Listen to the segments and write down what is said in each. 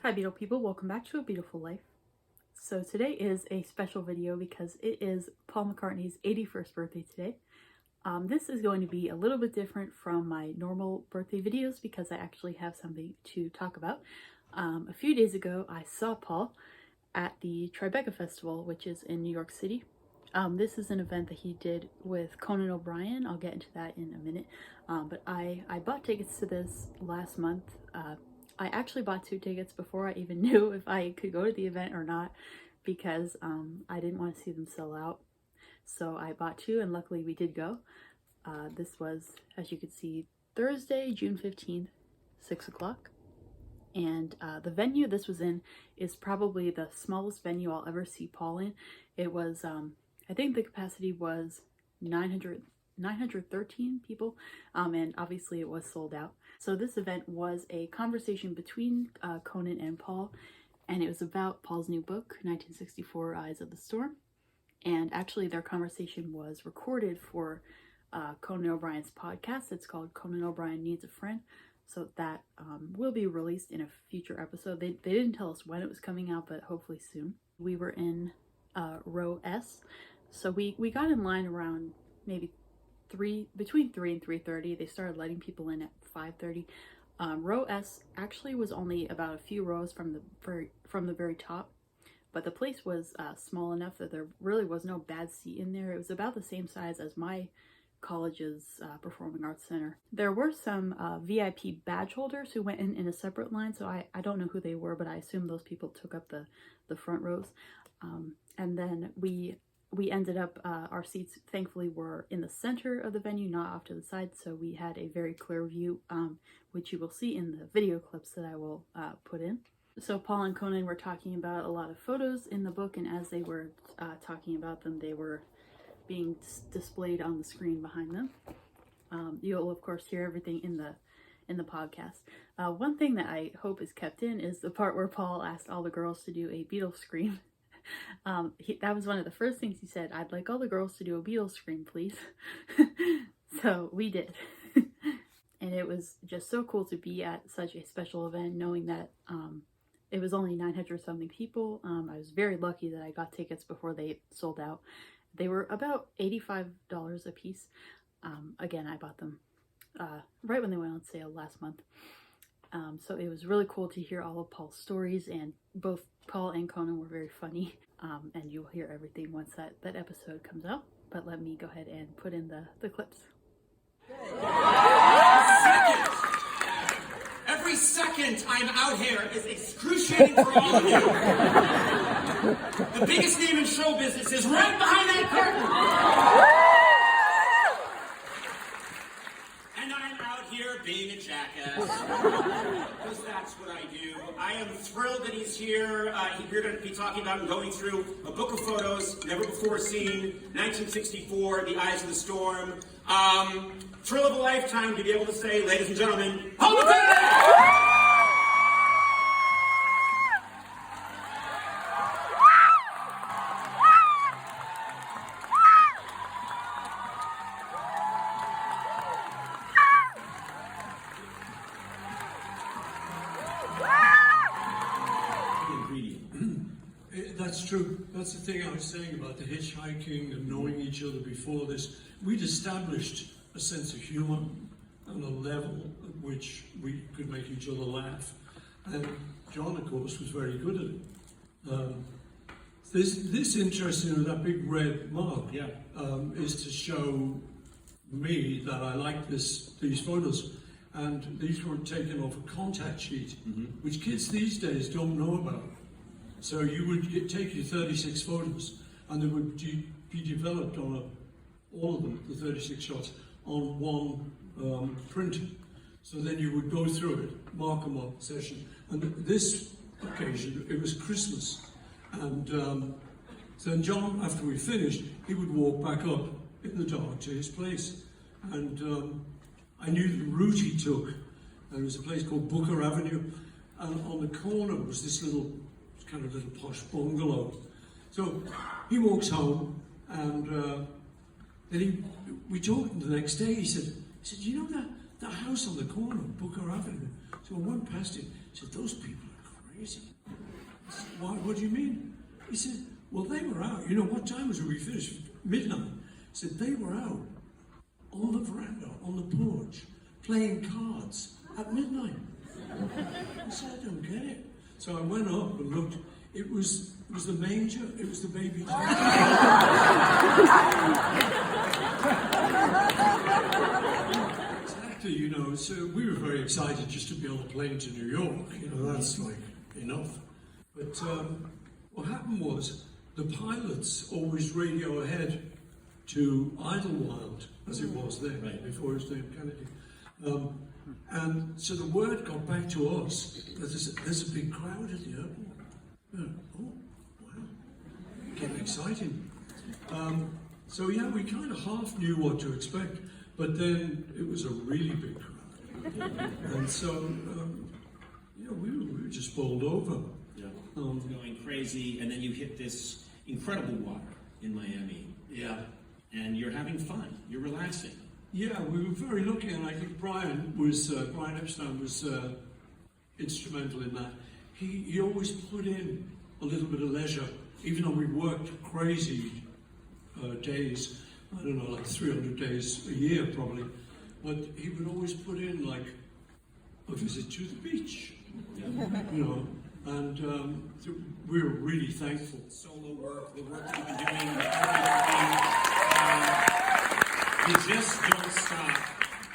Hi Beatle people, welcome back to A Beatleful Life. So today is a special video because it is Paul McCartney's 81st birthday today. This is going to be a little bit different from my normal birthday videos because I actually have something to talk about. A few days ago I saw Paul at the Tribeca Festival, which is in New York City. This is an event that he did with Conan O'Brien. I'll get into that in a minute. But I bought tickets to this last month. I actually bought 2 tickets before I even knew if I could go to the event or not because I didn't want to see them sell out. So I bought 2 and luckily we did go. This was, as you can see, Thursday, June 15th, 6 o'clock. And the venue this was in is probably the smallest venue I'll ever see Paul in. It was, I think the capacity was 913 people, and obviously it was sold out. So this event was a conversation between Conan and Paul, and it was about Paul's new book, 1964 Eyes of the Storm. And actually their conversation was recorded for Conan O'Brien's podcast. It's called Conan O'Brien Needs a Friend. So that will be released in a future episode. They didn't tell us when it was coming out, but hopefully soon. We were in row S. So we got in line around maybe between 3 and 3:30. They started letting people in at 5:30. Row S actually was only about a few rows from the very top, but the place was small enough that there really was no bad seat in there. It was about the same size as my college's Performing Arts Center. There were some VIP badge holders who went in a separate line, so I don't know who they were, but I assume those people took up the front rows. And then we ended up, our seats thankfully were in the center of the venue, not off to the side, so we had a very clear view, which you will see in the video clips that I will put in. So Paul and Conan were talking about a lot of photos in the book, and as they were talking about them, they were being displayed on the screen behind them. You'll of course hear everything in the podcast. One thing that I hope is kept in is the part where Paul asked all the girls to do a Beatles scream. That was one of the first things he said. I'd like all the girls to do a Beatles scream, please. So we did. And it was just so cool to be at such a special event, knowing that it was only 900 something people. I was very lucky that I got tickets before they sold out. They were about $85 a piece. Again, I bought them right when they went on sale last month. So it was really cool to hear all of Paul's stories, and both Paul and Conan were very funny. And you'll hear everything once that episode comes out. But let me go ahead and put in the clips. Every second I'm out here is excruciating for all of you. The biggest name in show business is right behind that curtain. And I'm out here being a jackass. Because that's what I do. I am thrilled that he's here. We're going to be talking about and going through a book of photos, never before seen, 1964, The Eyes of the Storm. Thrill of a lifetime to be able to say, ladies and gentlemen, Paul McCartney! That's true. That's the thing I was saying about the hitchhiking and knowing each other before this. We'd established a sense of humour and a level at which we could make each other laugh. And John, of course, was very good at it. This interesting in that big red mark is to show me that I like these photos. And these were taken off a contact sheet, which kids these days don't know about. So you would take your 36 photos, and they would be developed on all of them, the 36 shots, on one printer. So then you would go through it, mark them up, session. And this occasion, it was Christmas. And so then John, after we finished, he would walk back up in the dark to his place. And I knew the route he took. There was a place called Booker Avenue, and on the corner was this kind of little posh bungalow. So he walks home, and then we talked the next day. He said, you know that house on the corner of Booker Avenue? So I went past it. He said, those people are crazy. I said, why, what do you mean? He said, well, they were out. You know, what time was it we finished? Midnight. He said, they were out on the veranda, on the porch, playing cards at midnight. I said, I don't get it. So I went up and looked. It was the manger. It was the baby. Exactly, you know. So we were very excited just to be on a plane to New York. You know, that's like enough. But what happened was the pilots always radio ahead to Idlewild, as it was then, before it was named Kennedy. And so the word got back to us that there's a big crowd at the airport. Oh, wow, getting exciting. So yeah, we kind of half knew what to expect, but then it was a really big crowd. And so, yeah, we were just bowled over. Yeah. Going crazy, and then you hit this incredible water in Miami. Yeah. And you're having fun, you're relaxing. Yeah, we were very lucky, and I think Brian Epstein was instrumental in that. He always put in a little bit of leisure, even though we worked crazy days, I don't know, like 300 days a year probably, but he would always put in like a visit to the beach, you know, and we were really thankful. Solo work, the work you've been doing, you just don't stop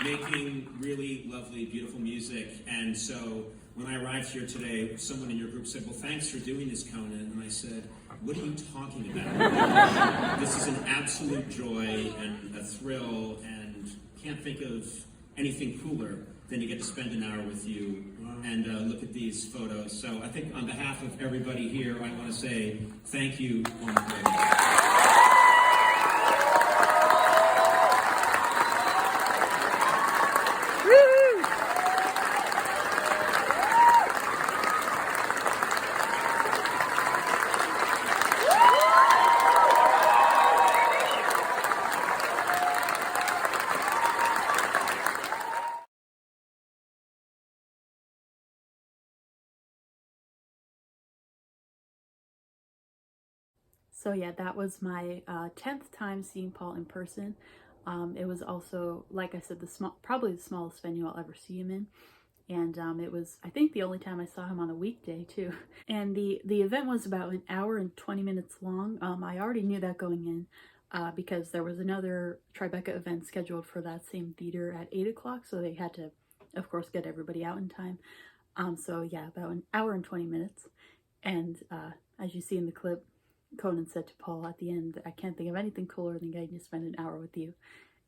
making really lovely, beautiful music. And so when I arrived here today, someone in your group said, well, thanks for doing this, Conan. And I said, what are you talking about? This is an absolute joy and a thrill, and can't think of anything cooler than to get to spend an hour with you and look at these photos. So I think on behalf of everybody here, I want to say thank you, Paul McCartney. So yeah, that was my 10th time seeing Paul in person. It was also, like I said, probably the smallest venue I'll ever see him in. And it was, I think, the only time I saw him on a weekday too. And the event was about an hour and 20 minutes long. I already knew that going in because there was another Tribeca event scheduled for that same theater at 8 o'clock. So they had to, of course, get everybody out in time. So yeah, about an hour and 20 minutes. And as you see in the clip, Conan said to Paul at the end, I can't think of anything cooler than getting to spend an hour with you.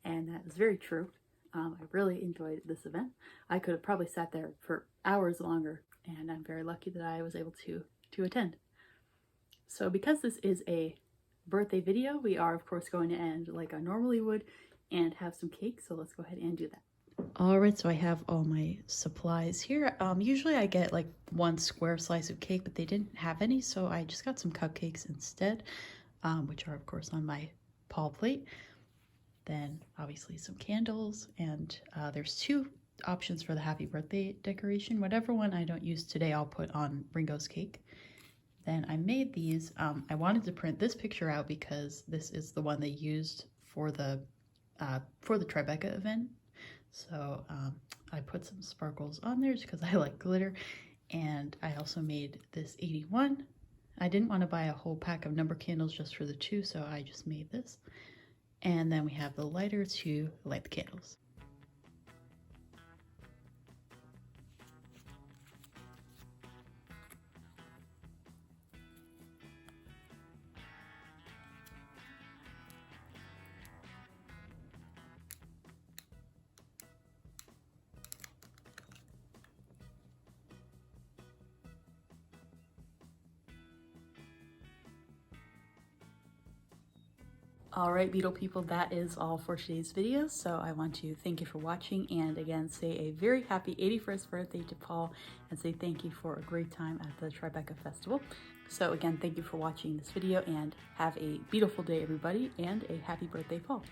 And that was very true. I really enjoyed this event. I could have probably sat there for hours longer, and I'm very lucky that I was able to attend. So because this is a birthday video, we are of course going to end like I normally would and have some cake. So let's go ahead and do that. All right, so I have all my supplies here. Usually I get like one square slice of cake, but they didn't have any, so I just got some cupcakes instead, which are of course on my Paul plate. Then obviously some candles, and there's two options for the happy birthday decoration. Whatever one I don't use today, I'll put on Ringo's cake. Then I made these. I wanted to print this picture out because this is the one they used for the Tribeca event. So I put some sparkles on there just because I like glitter. And I also made this 81. I didn't want to buy a whole pack of number candles just for the two, so I just made this. And then we have the lighter to light the candles. Alright, Beatle people, that is all for today's video. So I want to thank you for watching, and again say a very happy 81st birthday to Paul, and say thank you for a great time at the Tribeca Festival. So again, thank you for watching this video, and have a beautiful day everybody, and a happy birthday, Paul.